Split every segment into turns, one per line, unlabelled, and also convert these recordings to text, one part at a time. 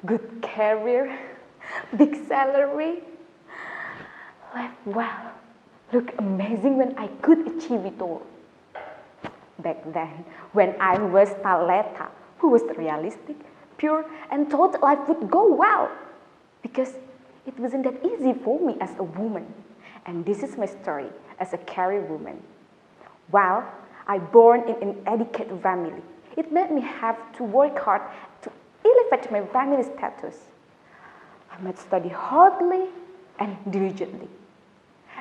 good career, big salary. Life well, look amazing when I could achieve it all. Back then, when I was Taleta, who was realistic, pure, and thought life would go well. Because it wasn't that easy for me as a woman. And this is my story as a career woman. Well, I born in an educated family. It made me have to work hard to elevate my family status. I must study hardly and diligently,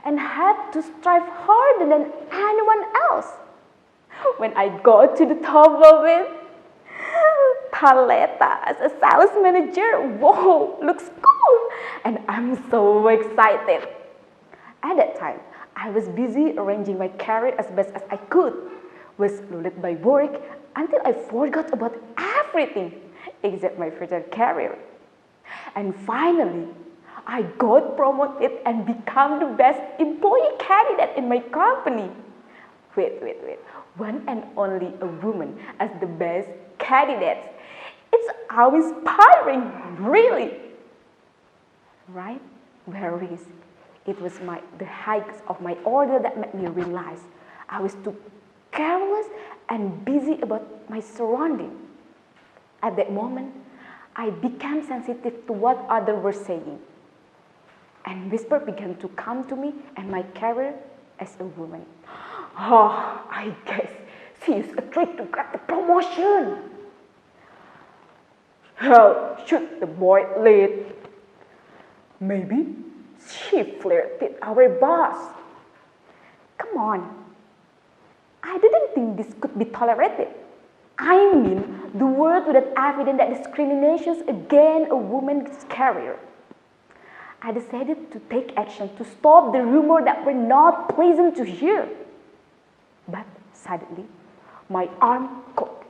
and had to strive harder than anyone else. When I got to the top of it, Taleta as a sales manager, whoa, looks cool, and I'm so excited. At that time, I was busy arranging my career as best as I could, was lulled by work until I forgot about everything except my future career. And finally, I got promoted and became the best employee candidate in my company. Wait. One and only a woman as the best candidate. It's how inspiring, really. Right? Whereas it was the heights of my order that made me realize I was too careless and busy about my surroundings. At that moment, I became sensitive to what others were saying. And whisper began to come to me and my career as a woman. Oh, I guess she used a trick to get the promotion. How should the boy lead? Maybe she flirted with our boss. Come on. I didn't think this could be tolerated. I mean, the world would have evidence that discriminations against a woman's career. I decided to take action to stop the rumors that were not pleasant to hear. But suddenly, my arm caught,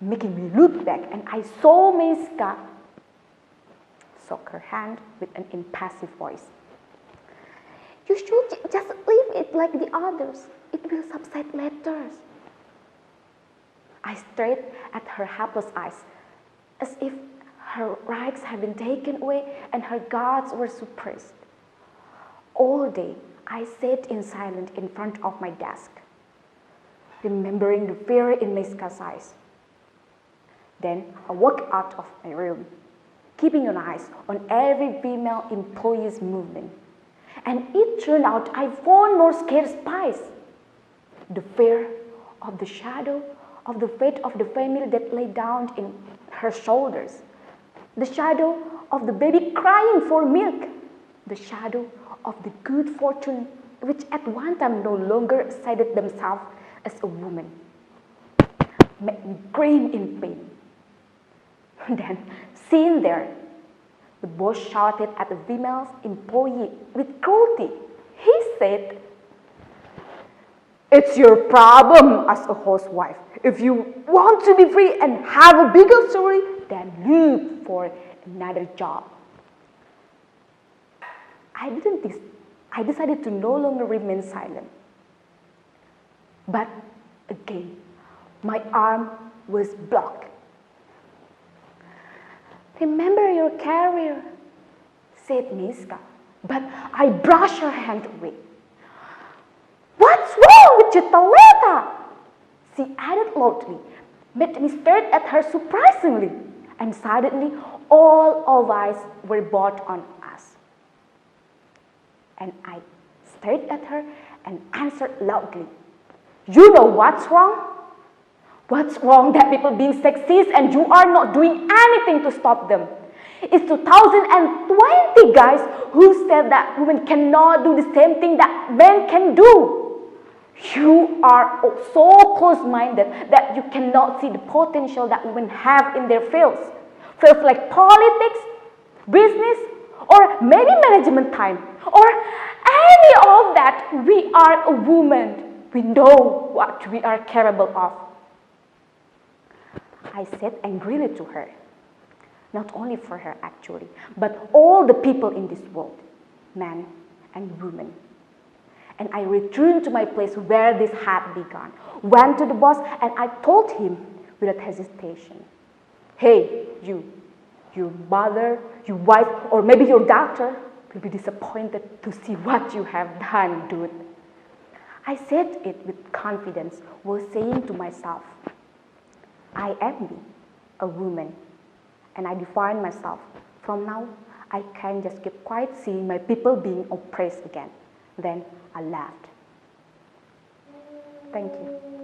making me look back, and I saw Miska shook her hand with an impassive voice. You should just leave it like the others. It will subside later. I stared at her helpless eyes, as if her rights had been taken away and her guards were suppressed. All day, I sat in silence in front of my desk, remembering the fear in Miska's eyes. Then I walked out of my room, keeping an eye on every female employee's movement. And it turned out I found more scared spies. The fear of the shadow of the fate of the family that lay down in her shoulders. The shadow of the baby crying for milk. The shadow of the good fortune which at one time no longer sided themselves as a woman. Made me scream in pain. Then, seen there, the boss shouted at the female employee with cruelty. He said, "It's your problem as a housewife. If you want to be free and have a bigger salary, then look for another job." I decided to no longer remain silent. But again, my arm was blocked. "Remember your career," said Miska, but I brushed her hand away. "What's wrong with you, Taleta?" she added loudly, made me stare at her surprisingly, and suddenly all of eyes were brought on us. And I stared at her and answered loudly, "You know what's wrong? What's wrong that people being sexist and you are not doing anything to stop them? It's 2020, guys, who said that women cannot do the same thing that men can do. You are so close-minded that you cannot see the potential that women have in their fields. Fields like politics, business, or maybe management time, or any of that. We are a woman. We know what we are capable of." I said angrily to her, not only for her actually, but all the people in this world, men and women. And I returned to my place where this had begun, went to the boss, and I told him without hesitation, "Hey, you, Your mother, your wife, or maybe your doctor will be disappointed to see what you have done, dude. I said it with confidence while saying to myself, I am me, a woman, and I define myself. From now, I can just keep quiet seeing my people being oppressed again. Then I laughed. Thank you.